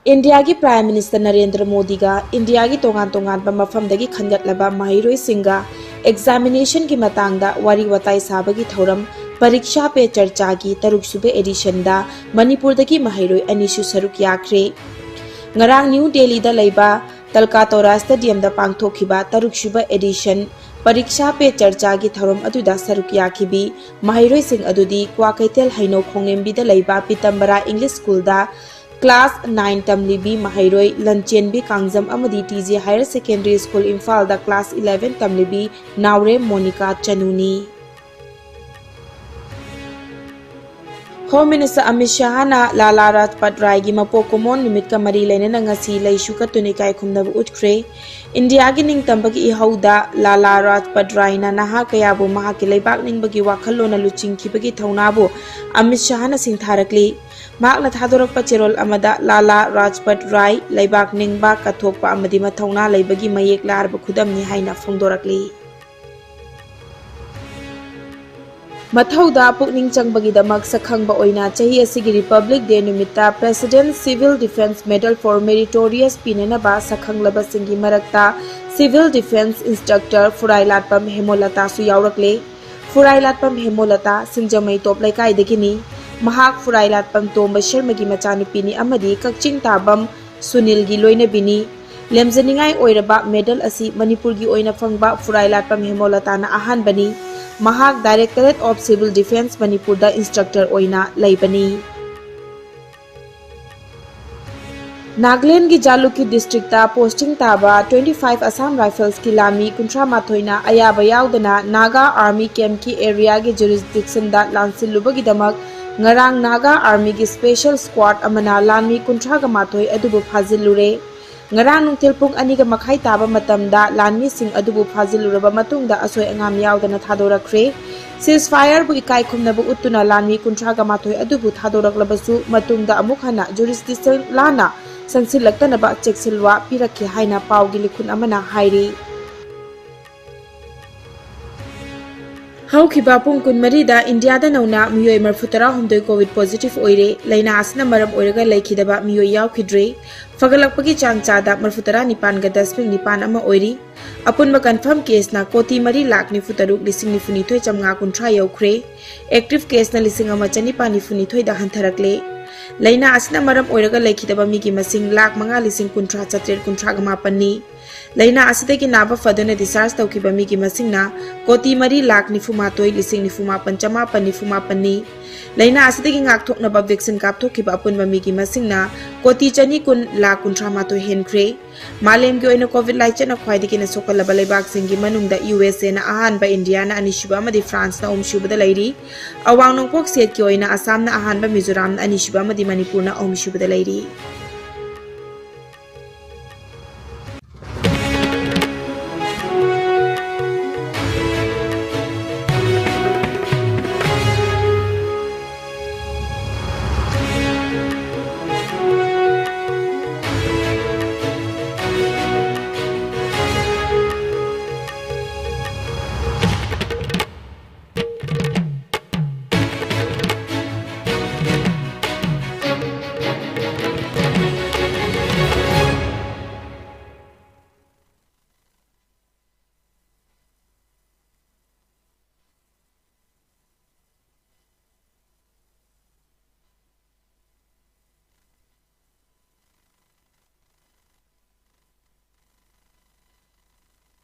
India की prime minister Narendra Modi का India की तोगान तोगान मफमदगी खनगटलबा महैरोई सिंगा एग्जामिनेशन की मतांगदा वारी वताई साबगी थौरम परीक्षा पे चर्चा की तरुकसुबे एडिशन दा मणिपुर दगी महैरोई अनिसु सरुक याख्रे ngarang न्यू दिल्ली दा लैबा तलकातोरा स्टेडियम दा पांगथोखिबा तरुकसुबा एडिशन परीक्षा पे चर्चा की थौरम अदुदा सरुक याखिबी महैरोई सिंग अदुदी क्वाकैतेल हैनो खोंगेंबी दा लैबा पितंबरा इंग्लिश स्कूल दा क्लास 9 तमलीबी महैरोई लंचेनबी कांगजम अमदी TJ higher secondary school Imphal दा क्लास 11 तमलीबी नावरे मोनिका चनुनी होम मिनिस्टर अमित शाह ना लाला राजपथ राय की मपोकुमोन निमित का मरी लेने नंगसी लैशु कतुनि काय खुमनब उठख्रे इंडिया की निंगतंबगी इहौदा लाला राजपथ राय ना नहा कयाबु महा के लेबाक निंगबगी वाखल्लोना लुचिंगखिबगी थौनाबु अमित शाह ना सिंथारकली माकना थादोरकपा चेरोल अमदा लाला राजपथ राय लेबाक निंगबा कथोकपा अमदी मथौना लेबगी मयेक लारब खुदमनि हाइना फोंदोरकली मथौदा पुकनिंग चंगबगीदमक सखंगबा ओइना चाही असिगी रिपब्लिक डे निमित्ता president civil defence medal for meritorious पिननबा सखंगलबा सिंगी मरक्ता civil defence instructor Phurailatpam Hemolata सु यावरकले फुराइलाटपम हेमोलता सिंजमई टोप लैकाइदगिनी महाक फुराइलाटपम तोंब शर्मगी मचानुपीनी अमदी कक्चिंग ताबम सुनीलगी लोइनबिनी लेमजनिंगाई ओइरबा मेडल असी मणिपुरगी ओइना फंगबा फुराइलाटपम हेमोलताना अहानबनी महाक directorate of civil defence Manipur दा इंस्ट्रक्टर ओइना लैबनी नागालैंड की जालुकी डिस्ट्रिक्ट ता पोस्टिंग ताबा 25 असम राइफल्स की लामी कुंट्रा माथोइना अयाबा यावदना नागा आर्मी कैंप की एरिया के जुरिस्डिक्शन दा लांसिलुबगीदमक ngarang naga army gi special squad amana lanmi kuntra ga mathoi adubu phazilure ngarang nungthil pung ani ga makhai taba matamda lanmi sing adubu phaziluraba matungda asoi angam yawdana thadorakre ceasefire bu ikai khumna bu utuna lanmi kuntra ga mathoi adubu thadoraklabasu matungda amuk hana jurisdiction lana sansilaktana ba cheksilwa pirakhe haina pawgi likhun amana hairi हौखिबा पुंग कुनमरीदा इंडियादा नौना मियोय मरफुतरा हुमदोय Covid positive ओइरे लैना आसना मरम ओइरगा लैखिदबा मियोय यावखिद्रे फगलकपगी चांगचादा मरफुतरा निपान गा दशमिक निपान अमा ओइरी अपुनबा confirm केसना कोटी मरी lakh निफुतरुक लिसिंग निफुनिथोय चमगा कुंट्रा यौख्रे active केसना लिसिंग अमा चनिपा निफुनिथोय दा हंथरकले लैना आसना मरम ओइरगा लैखिदबा मिगी मसिंग लाख मंगा लिसिंग कुंट्रा चत्रेट कुंट्रा गा मापन्नी लैना आसिदगी नाबा फदना डिस्चार्ज तौखिबा मिगी मसिंगना कोटी मरी लाख निफुमातोय लिसिंग निफुमापन चमापन निफुमापन्नी लैना आसिदगी ngaktoknaba वैक्सीन कापथोखिबा अपुनबा मिगी मसिंगना कोटी चनी कुन लाख कुंट्रा मातोय हेनख्रे मालेम की ओइना कोविड लाइचना ख्वाइदगी न सोकलबा लेबाक सिंगी मनुंगदा यूएसए ना अहानबा इंडिया ना अनिशुबा मदि फ्रांस ना ओमशुबदा लैरी अवांग नोंपोक सेट की ओइना असम ना अहानबा मिजोरम ना अनिशुबा मदि मणिपुर ना ओमशुबदा लैरी।